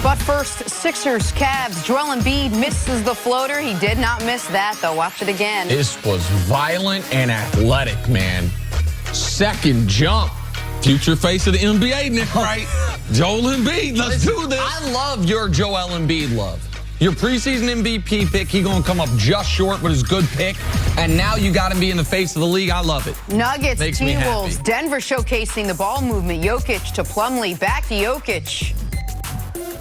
But first, Sixers, Cavs. Joel Embiid misses the floater. He did not miss that, though. Watch it again. This was violent and athletic, man. Second jump. Future face of the NBA, Nick, right? Joel Embiid, let's do this. I love your Joel Embiid love. Your preseason MVP pick, he going to come up just short, but his good pick. And now you got him being the face of the league. I love it. Nuggets, Makes me T-Wolves, happy. Denver showcasing the ball movement. Jokic to Plumlee, back to Jokic.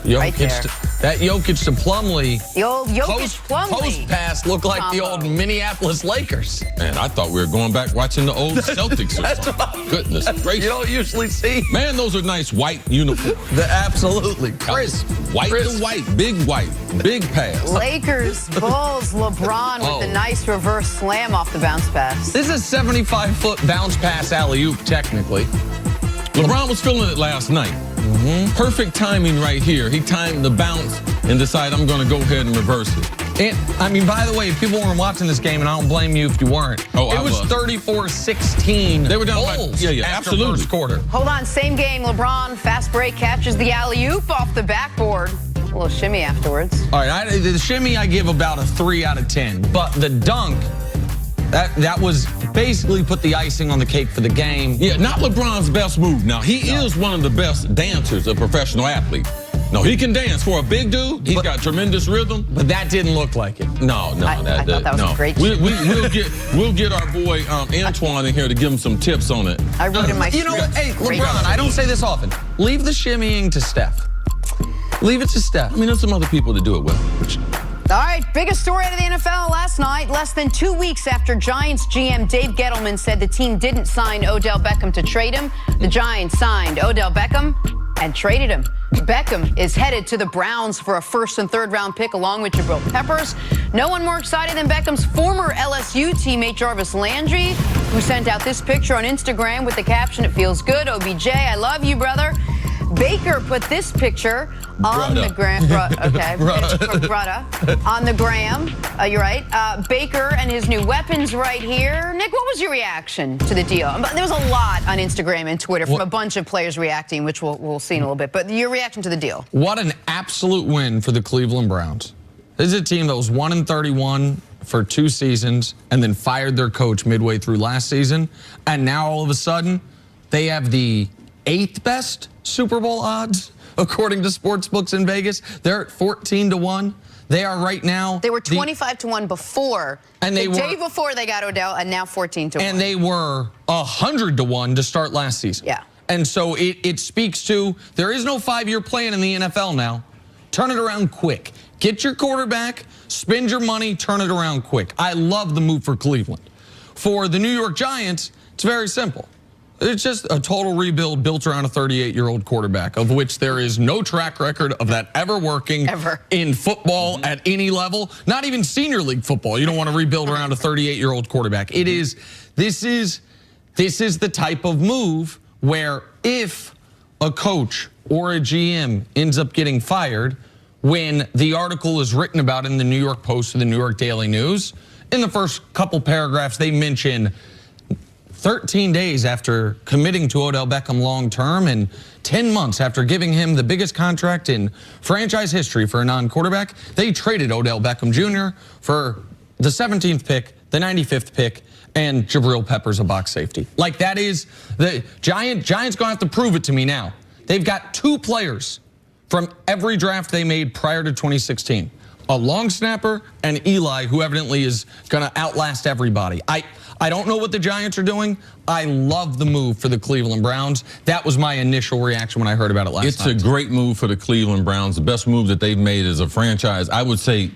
Right there. That Jokic to Plumlee. The old Jokic Plumlee. Post pass looked like the old Minneapolis Lakers. Man, I thought we were going back watching the old Celtics or something. Goodness gracious. You don't usually see. Man, those are nice white uniforms. Absolutely. Crisp. White to white, big pass. Lakers, Bulls, LeBron with the nice reverse slam off the bounce pass. This is a 75-foot bounce pass alley-oop, technically. LeBron was feeling it last night. Perfect timing right here. He timed the bounce and decided, I'm going to go ahead and reverse it. And, I mean, by the way, if people weren't watching this game, and I don't blame you if you weren't, it was 34-16. They were down Bulls by, yeah, after absolutely. first quarter. Hold on, same game. LeBron, fast break, catches the alley-oop off the backboard. A little shimmy afterwards. All right, the shimmy I give about a 3 out of 10. But the dunk, that was basically put the icing on the cake for the game. Yeah, not LeBron's best move. Now, he is one of the best dancers, a professional athlete. No, he can dance. For a big dude, he's got tremendous rhythm. But that didn't look like it. No. I thought that was a great we'll get our boy Antoine in here to give him some tips on it. I wrote in my You know what? Hey, Great. LeBron, I don't say this often. Leave the shimmying to Steph. Leave it to Steph. I mean, there's some other people to do it with. All right, biggest story out of the NFL last night. Less than 2 weeks after Giants GM Dave Gettleman said the team didn't sign Odell Beckham to trade him, the Giants signed Odell Beckham and traded him. Beckham is headed to the Browns for a first and third round pick along with Jabril Peppers. No one more excited than Beckham's former LSU teammate Jarvis Landry, who sent out this picture on Instagram with the caption, "It feels good, OBJ, I love you, brother." Baker put this picture on the gram. On the gram. You're right. Baker and his new weapons right here. Nick, what was your reaction to the deal? There was a lot on Instagram and Twitter from a bunch of players reacting, which we'll see in a little bit. But your reaction to the deal? What an absolute win for the Cleveland Browns. This is a team that was 1-31 for 2 seasons and then fired their coach midway through last season. And now all of a sudden, they have the 8th best Super Bowl odds, according to sportsbooks in Vegas. They're at 14-1. They are right now. They were 25-1 before. And the day before they got Odell, and now 14-1. And they were 100-1 to start last season. Yeah. And so it speaks to there is no 5-year plan in the NFL now. Turn it around quick. Get your quarterback, spend your money, turn it around quick. I love the move for Cleveland. For the New York Giants, it's very simple. It's just a total rebuild built around a 38-year-old quarterback, of which there is no track record of that ever working in football at any level, not even senior league football. You don't want to rebuild around a 38-year-old quarterback. This is the type of move where if a coach or a GM ends up getting fired, when the article is written about in the New York Post or the New York Daily News, in the first couple paragraphs, they mention 13 days after committing to Odell Beckham long-term and 10 months after giving him the biggest contract in franchise history for a non-quarterback, they traded Odell Beckham Jr. for the 17th pick, the 95th pick, and Jabril Peppers, a box safety. Like, that is the Giants going to have to prove it to me now. They've got 2 players from every draft they made prior to 2016. A long snapper and Eli, who evidently is going to outlast everybody. I don't know what the Giants are doing. I love the move for the Cleveland Browns. That was my initial reaction when I heard about it last night. It's a great move for the Cleveland Browns. The best move that they've made as a franchise. I would say,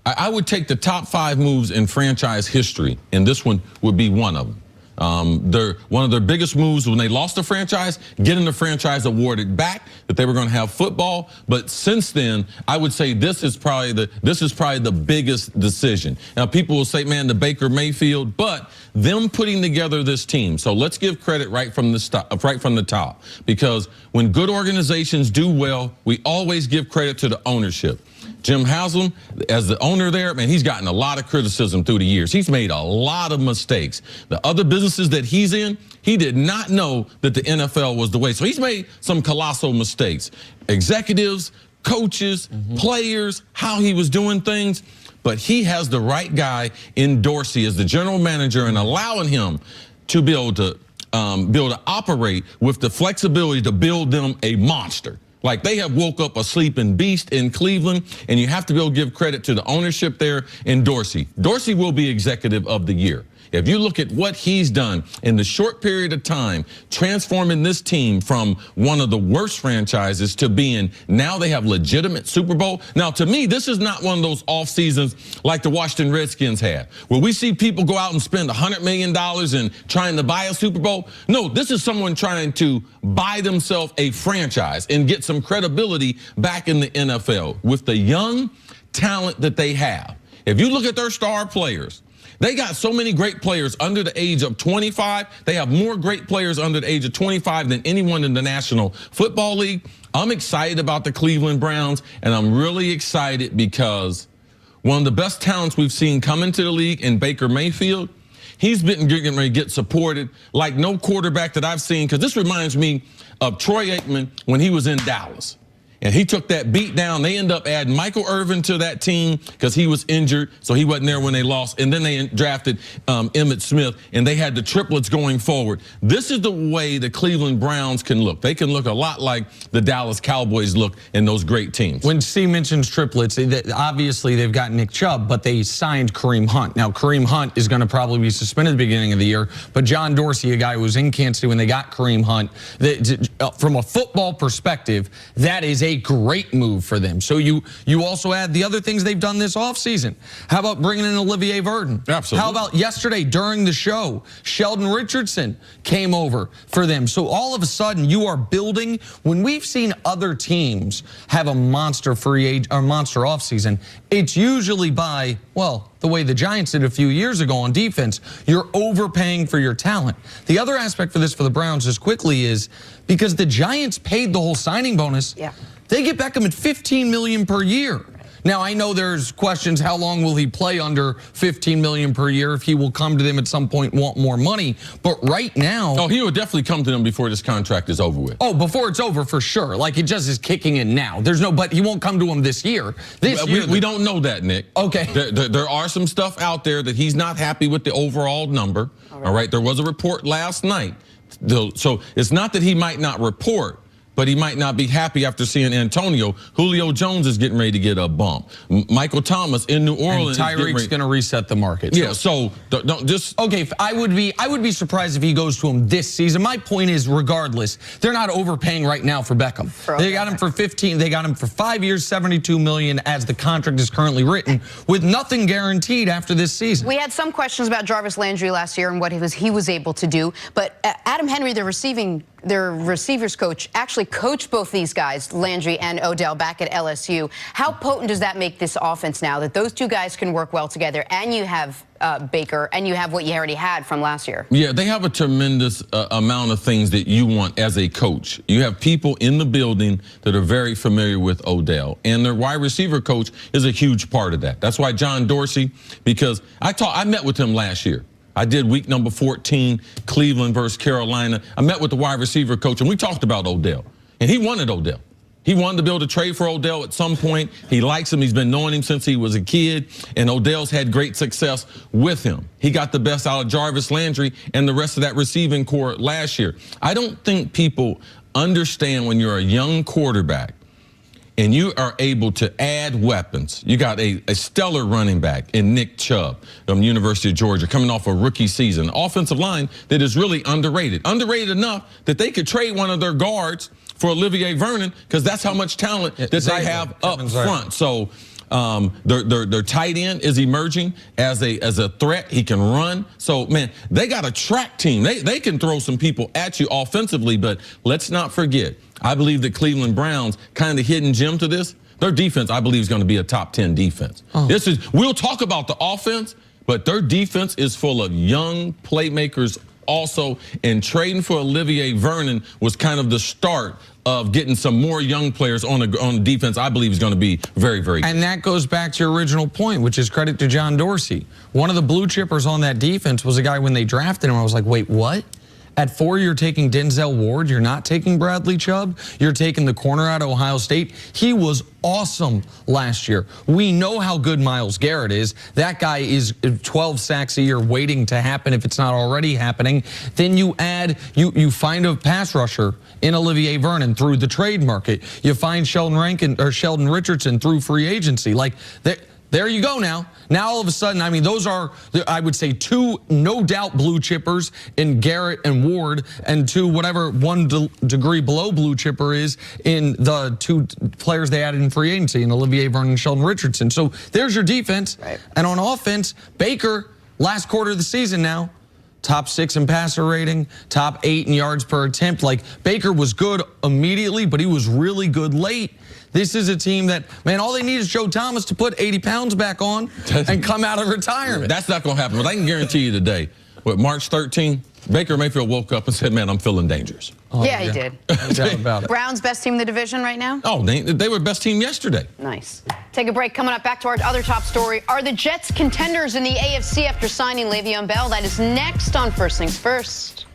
I would take the top 5 moves in franchise history, and this one would be one of them. One of their biggest moves when they lost the franchise, getting the franchise awarded back, that they were going to have football. But since then, I would say this is probably the biggest decision. Now, people will say, man, the Baker Mayfield, but them putting together this team. So let's give credit right from the top, because when good organizations do well, we always give credit to the ownership. Jim Haslam, as the owner there, man, he's gotten a lot of criticism through the years. He's made a lot of mistakes. The other businesses that he's in, he did not know that the NFL was the way. So he's made some colossal mistakes. Executives, coaches, players, how he was doing things. But he has the right guy in Dorsey as the general manager and allowing him to be able to operate with the flexibility to build them a monster. Like, they have woke up a sleeping beast in Cleveland, and you have to be able to give credit to the ownership there in Dorsey. Dorsey will be executive of the year. If you look at what he's done in the short period of time, transforming this team from one of the worst franchises to being, now they have legitimate Super Bowl. Now, to me, this is not one of those off seasons like the Washington Redskins had, where we see people go out and spend $100 million in trying to buy a Super Bowl. No, this is someone trying to buy themselves a franchise and get some credibility back in the NFL with the young talent that they have. If you look at their star players, they got so many great players under the age of 25. They have more great players under the age of 25 than anyone in the National Football League. I'm excited about the Cleveland Browns, and I'm really excited because one of the best talents we've seen come into the league in Baker Mayfield, he's been getting ready to get supported like no quarterback that I've seen, because this reminds me of Troy Aikman when he was in Dallas. And he took that beat down. They end up adding Michael Irvin to that team because he was injured, so he wasn't there when they lost. And then they drafted Emmitt Smith, and they had the triplets going forward. This is the way the Cleveland Browns can look. They can look a lot like the Dallas Cowboys look in those great teams. When Steve mentions triplets, obviously they've got Nick Chubb, but they signed Kareem Hunt. Now, Kareem Hunt is going to probably be suspended at the beginning of the year, but John Dorsey, a guy who was in Kansas City when they got Kareem Hunt, from a football perspective, that is a great move for them. So you also add the other things they've done this offseason. How about bringing in Olivier Verden? Absolutely. How about yesterday during the show, Sheldon Richardson came over for them. So all of a sudden you are building. When we've seen other teams have a monster free agent or monster offseason, it's usually by, well, the way the Giants did a few years ago on defense. You're overpaying for your talent. The other aspect for this for the Browns just quickly is because the Giants paid the whole signing bonus. Yeah. They get Beckham at $15 million per year. Now, I know there's questions, how long will he play under $15 million per year, if he will come to them at some point, want more money. But right now... Oh, he will definitely come to them before this contract is over with. Oh, before it's over, for sure. Like, it just is kicking in now. There's no, but he won't come to him this year. We don't know that, Nick. Okay. There are some stuff out there that he's not happy with the overall number. All right. There was a report last night. So it's not that he might not report, but he might not be happy after seeing Antonio. Julio Jones is getting ready to get a bump. Michael Thomas in New Orleans. And Tyreek's going to reset the market. Yeah, so don't just... Okay, I would be surprised if he goes to him this season. My point is, regardless, they're not overpaying right now for Beckham. They got him for 15. They got him for 5 years, $72 million, as the contract is currently written, with nothing guaranteed after this season. We had some questions about Jarvis Landry last year and what he was able to do, but Adam Henry, their receivers coach, actually coached both these guys, Landry and Odell, back at LSU. How potent does that make this offense now, that those two guys can work well together, and you have Baker, and you have what you already had from last year? Yeah, they have a tremendous amount of things that you want as a coach. You have people in the building that are very familiar with Odell, and their wide receiver coach is a huge part of that. That's why John Dorsey, because I met with him last year. I did week number 14, Cleveland versus Carolina. I met with the wide receiver coach, and we talked about Odell. And he wanted Odell. He wanted to be able to trade for Odell at some point. He likes him. He's been knowing him since he was a kid. And Odell's had great success with him. He got the best out of Jarvis Landry and the rest of that receiving core last year. I don't think people understand when you're a young quarterback and you are able to add weapons. You got a stellar running back in Nick Chubb from University of Georgia, coming off a rookie season. Offensive line that is really underrated. Underrated enough that they could trade one of their guards for Olivier Vernon, because that's how much talent that they have up front. So their tight end is emerging as a threat. He can run. So, man, they got a track team. They can throw some people at you offensively, but let's not forget, I believe the Cleveland Browns, kind of hidden gem to this, their defense, I believe, is going to be a top 10 defense. We'll talk about the offense, but their defense is full of young playmakers also, and trading for Olivier Vernon was kind of the start of getting some more young players on defense. I believe is going to be very, very good. And that goes back to your original point, which is credit to John Dorsey. One of the blue chippers on that defense was a guy, when they drafted him, I was like, wait, what? At 4, you're taking Denzel Ward. You're not taking Bradley Chubb. You're taking the corner out of Ohio State. He was awesome last year. We know how good Myles Garrett is. That guy is 12 sacks a year waiting to happen if it's not already happening. Then you add, you find a pass rusher in Olivier Vernon through the trade market. You find Sheldon Richardson through free agency. Like, there you go now. Now all of a sudden, I mean, those are, I would say, 2 no doubt blue chippers in Garrett and Ward, and 2 whatever 1 degree below blue chipper is in the 2 players they added in free agency, in Olivier Vernon and Sheldon Richardson. So there's your defense. Right. And on offense, Baker, last quarter of the season now, top 6 in passer rating, top 8 in yards per attempt. Like, Baker was good immediately, but he was really good late. This is a team that, man, all they need is Joe Thomas to put 80 pounds back on and come out of retirement. That's not going to happen. But I can guarantee you today, with March 13, Baker Mayfield woke up and said, man, I'm feeling dangerous. Oh, yeah, he did. No doubt about it. Browns best team in the division right now? Oh, they were best team yesterday. Nice. Take a break. Coming up, back to our other top story. Are the Jets contenders in the AFC after signing Le'Veon Bell? That is next on First Things First.